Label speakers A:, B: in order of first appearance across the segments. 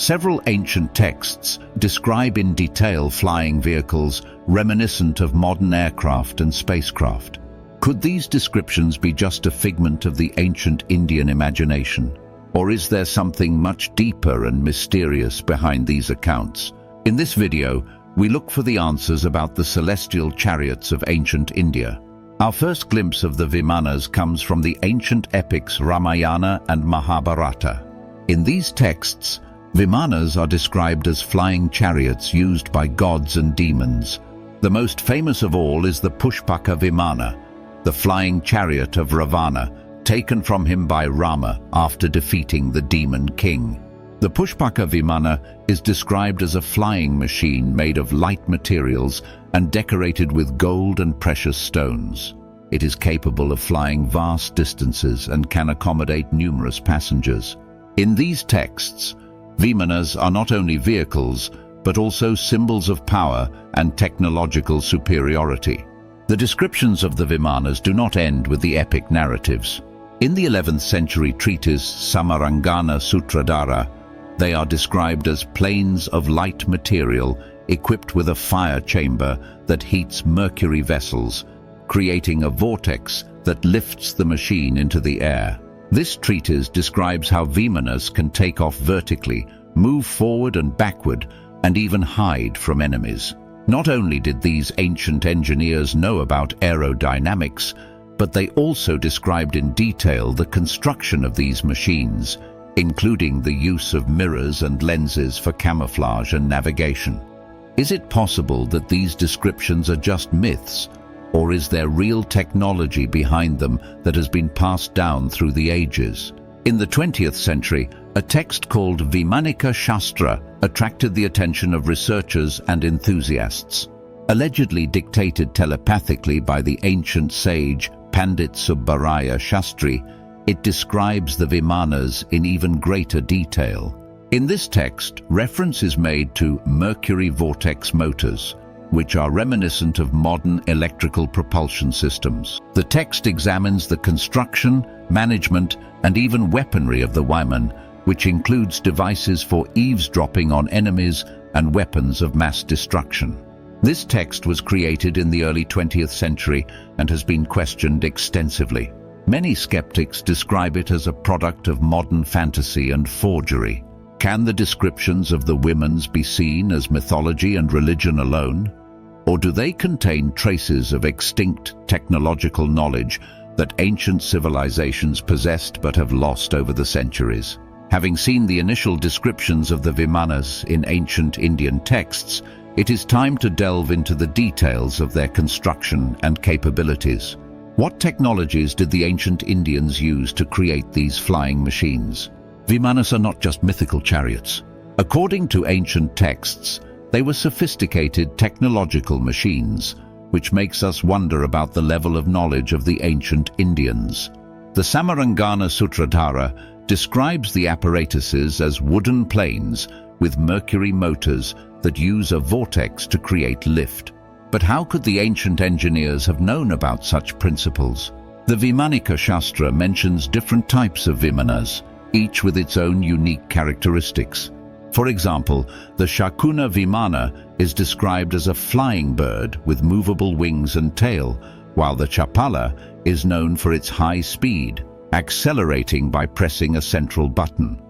A: Several ancient texts describe in detail flying vehicles reminiscent of modern aircraft and spacecraft. Could these descriptions be just a figment of the ancient Indian imagination? Or is there something much deeper and mysterious behind these accounts? In this video, we look for the answers about the celestial chariots of ancient India. Our first glimpse of the Vimanas comes from the ancient epics Ramayana and Mahabharata. In these texts, Vimanas are described as flying chariots used by gods and demons. The most famous of all is the Pushpaka Vimana, the flying chariot of Ravana, taken from him by Rama after defeating the demon king. The Pushpaka Vimana is described as a flying machine made of light materials and decorated with gold and precious stones. It is capable of flying vast distances and can accommodate numerous passengers. In these texts, Vimanas are not only vehicles, but also symbols of power and technological superiority. The descriptions of the Vimanas do not end with the epic narratives. In the 11th century treatise Samarangana Sutradhara, they are described as planes of light material equipped with a fire chamber that heats Mercury vessels, creating a vortex that lifts the machine into the air. This treatise describes how Vimanas can take off vertically, move forward and backward, and even hide from enemies. Not only did these ancient engineers know about aerodynamics, but they also described in detail the construction of these machines, including the use of mirrors and lenses for camouflage and navigation. Is it possible that these descriptions are just myths, or is there real technology behind them that has been passed down through the ages? In the 20th century, a text called Vimanika Shastra attracted the attention of researchers and enthusiasts. Allegedly dictated telepathically by the ancient sage Pandit Subbaraya Shastri, it describes the Vimanas in even greater detail. In this text, reference is made to Mercury vortex motors, which are reminiscent of modern electrical propulsion systems. The text examines the construction, management, and even weaponry of the Vimana, which includes devices for eavesdropping on enemies and weapons of mass destruction. This text was created in the early 20th century and has been questioned extensively. Many skeptics describe it as a product of modern fantasy and forgery. Can the descriptions of the Vimanas be seen as mythology and religion alone? Or do they contain traces of extinct technological knowledge that ancient civilizations possessed but have lost over the centuries? Having seen the initial descriptions of the Vimanas in ancient Indian texts, it is time to delve into the details of their construction and capabilities. What technologies did the ancient Indians use to create these flying machines? Vimanas are not just mythical chariots. According to ancient texts, they were sophisticated technological machines, which makes us wonder about the level of knowledge of the ancient Indians. The Samarangana Sutradhara describes the apparatuses as wooden planes with mercury motors that use a vortex to create lift. But how could the ancient engineers have known about such principles? The Vimanika Shastra mentions different types of Vimanas, each with its own unique characteristics. For example, the Shakuna Vimana is described as a flying bird with movable wings and tail, while the Chapala is known for its high speed, accelerating by pressing a central button.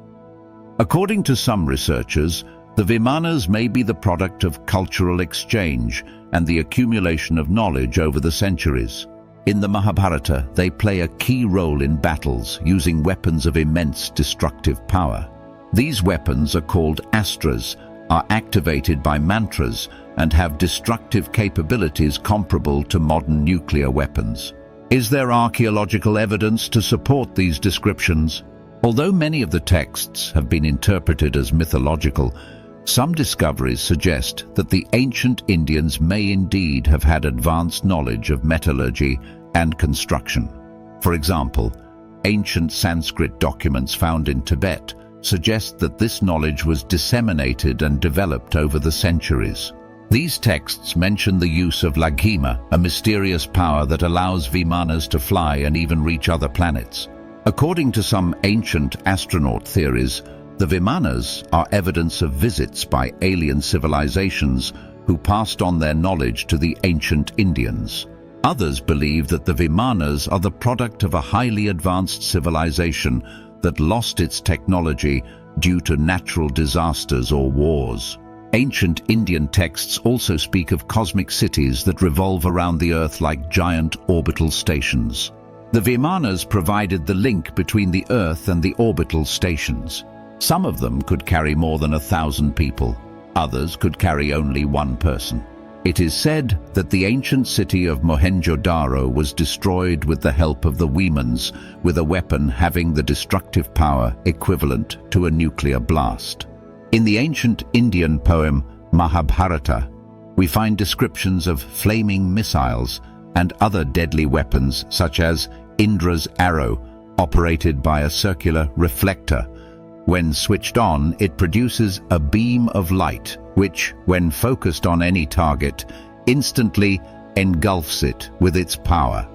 A: According to some researchers, the Vimanas may be the product of cultural exchange and the accumulation of knowledge over the centuries. In the Mahabharata, they play a key role in battles, using weapons of immense destructive power. These weapons are called astras, are activated by mantras, and have destructive capabilities comparable to modern nuclear weapons. Is there archaeological evidence to support these descriptions? Although many of the texts have been interpreted as mythological, some discoveries suggest that the ancient Indians may indeed have had advanced knowledge of metallurgy and construction. For example, ancient Sanskrit documents found in Tibet suggest that this knowledge was disseminated and developed over the centuries. These texts mention the use of Laghima, a mysterious power that allows Vimanas to fly and even reach other planets. According to some ancient astronaut theories, The Vimanas are evidence of visits by alien civilizations who passed on their knowledge to the ancient Indians. Others believe that the Vimanas are the product of a highly advanced civilization that lost its technology due to natural disasters or wars. Ancient Indian texts also speak of cosmic cities that revolve around the Earth like giant orbital stations. The Vimanas provided the link between the Earth and the orbital stations. Some of them could carry more than 1,000 people. Others could carry only one person. It is said that the ancient city of Mohenjo-daro was destroyed with the help of the Vimanas, with a weapon having the destructive power equivalent to a nuclear blast. In the ancient Indian poem Mahabharata, we find descriptions of flaming missiles and other deadly weapons such as Indra's arrow, operated by a circular reflector. When switched on, it produces a beam of light, which, when focused on any target, instantly engulfs it with its power.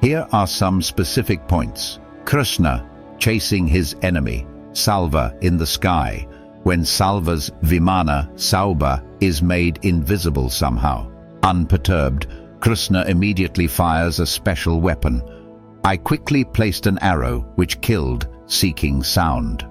A: Here are some specific points. Krishna chasing his enemy, Salva in the sky, when Salva's Vimana, Sauba, is made invisible somehow. Unperturbed, Krishna immediately fires a special weapon. I quickly placed an arrow which killed, seeking sound.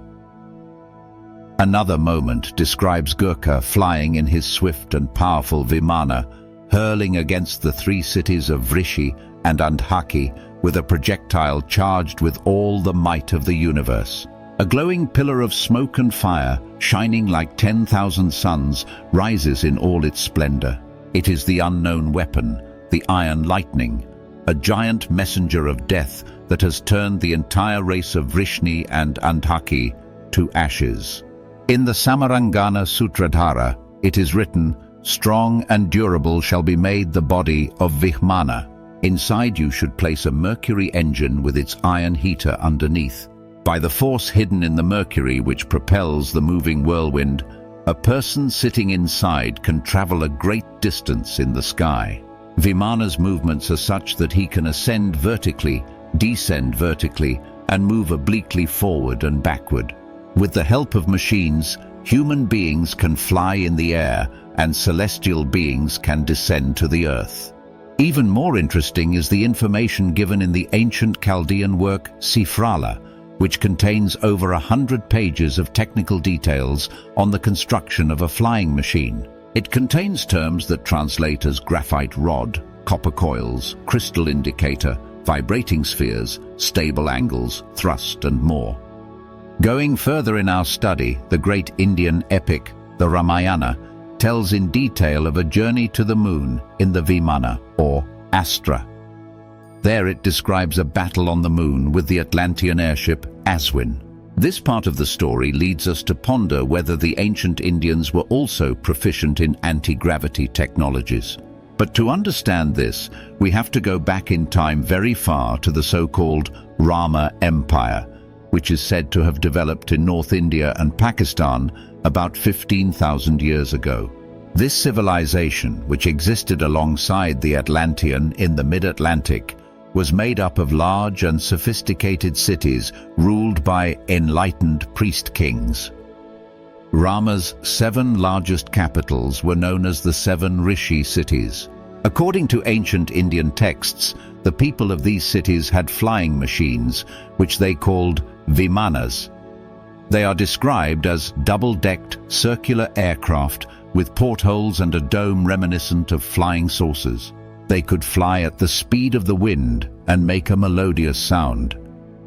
A: Another moment describes Gurkha flying in his swift and powerful Vimana, hurling against the three cities of Vrishi and Andhaki with a projectile charged with all the might of the universe. A glowing pillar of smoke and fire, shining like 10,000 suns, rises in all its splendor. It is the unknown weapon, the Iron Lightning, a giant messenger of death that has turned the entire race of Vrishni and Andhaki to ashes. In the Samarangana Sutradhara, it is written, "Strong and durable shall be made the body of Vimana. Inside you should place a Mercury engine with its iron heater underneath. By the force hidden in the Mercury which propels the moving whirlwind, a person sitting inside can travel a great distance in the sky. Vimana's movements are such that he can ascend vertically, descend vertically, and move obliquely forward and backward. With the help of machines, human beings can fly in the air, and celestial beings can descend to the earth." Even more interesting is the information given in the ancient Chaldean work Sifrala, which contains over 100 pages of technical details on the construction of a flying machine. It contains terms that translate as graphite rod, copper coils, crystal indicator, vibrating spheres, stable angles, thrust, and more. Going further in our study, the great Indian epic, the Ramayana, tells in detail of a journey to the moon in the Vimana, or Astra. There it describes a battle on the moon with the Atlantean airship Aswin. This part of the story leads us to ponder whether the ancient Indians were also proficient in anti-gravity technologies. But to understand this, we have to go back in time very far to the so-called Rama Empire, which is said to have developed in North India and Pakistan about 15,000 years ago. This civilization, which existed alongside the Atlantean in the mid-Atlantic, was made up of large and sophisticated cities ruled by enlightened priest-kings. Rama's 7 largest capitals were known as the 7 Rishi cities. According to ancient Indian texts, the people of these cities had flying machines, which they called Vimanas. They are described as double-decked circular aircraft with portholes and a dome reminiscent of flying saucers. They could fly at the speed of the wind and make a melodious sound.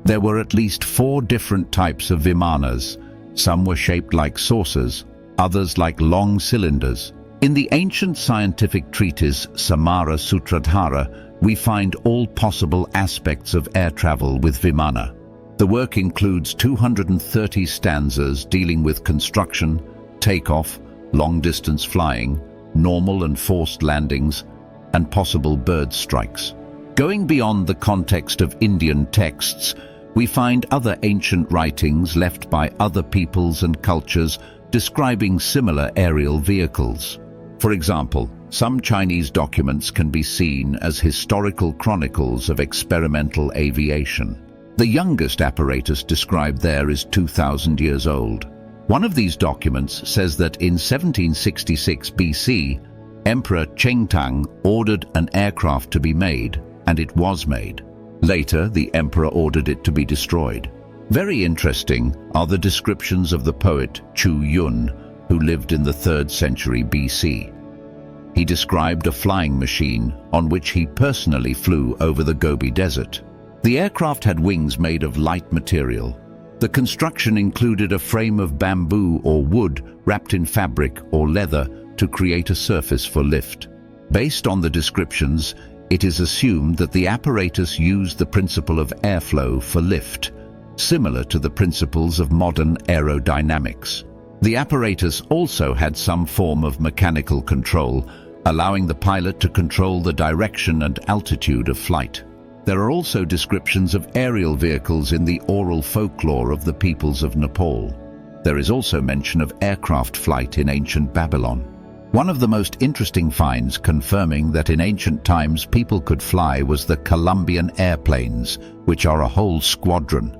A: There were at least 4 different types of Vimanas. Some were shaped like saucers, others like long cylinders. In the ancient scientific treatise Samara Sutradhara, we find all possible aspects of air travel with Vimana. The work includes 230 stanzas dealing with construction, takeoff, long-distance flying, normal and forced landings, and possible bird strikes. Going beyond the context of Indian texts, we find other ancient writings left by other peoples and cultures describing similar aerial vehicles. For example, some Chinese documents can be seen as historical chronicles of experimental aviation. The youngest apparatus described there is 2,000 years old. One of these documents says that in 1766 BC, Emperor Chengtang ordered an aircraft to be made, and it was made. Later, the emperor ordered it to be destroyed. Very interesting are the descriptions of the poet Chu Yun, who lived in the 3rd century BC. He described a flying machine on which he personally flew over the Gobi Desert. The aircraft had wings made of light material. The construction included a frame of bamboo or wood wrapped in fabric or leather to create a surface for lift. Based on the descriptions, it is assumed that the apparatus used the principle of airflow for lift, similar to the principles of modern aerodynamics. The apparatus also had some form of mechanical control, allowing the pilot to control the direction and altitude of flight. There are also descriptions of aerial vehicles in the oral folklore of the peoples of Nepal. There is also mention of aircraft flight in ancient Babylon. One of the most interesting finds confirming that in ancient times people could fly was the Columbian airplanes, which are a whole squadron.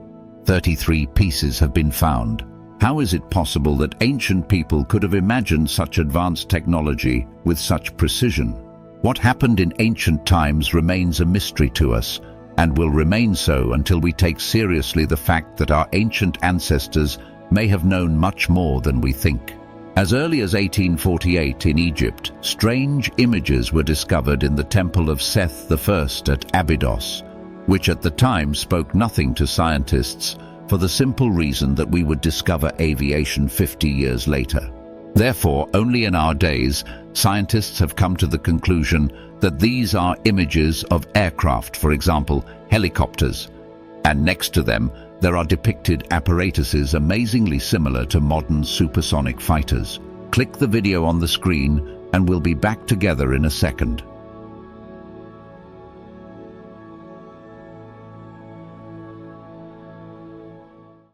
A: 33 pieces have been found. How is it possible that ancient people could have imagined such advanced technology with such precision? What happened in ancient times remains a mystery to us, and will remain so until we take seriously the fact that our ancient ancestors may have known much more than we think. As early as 1848 in Egypt, strange images were discovered in the temple of Seth I at Abydos, which at the time spoke nothing to scientists for the simple reason that we would discover aviation 50 years later. Therefore, only in our days, scientists have come to the conclusion that these are images of aircraft, for example, helicopters, and next to them there are depicted apparatuses amazingly similar to modern supersonic fighters. Click the video on the screen and we'll be back together in a second.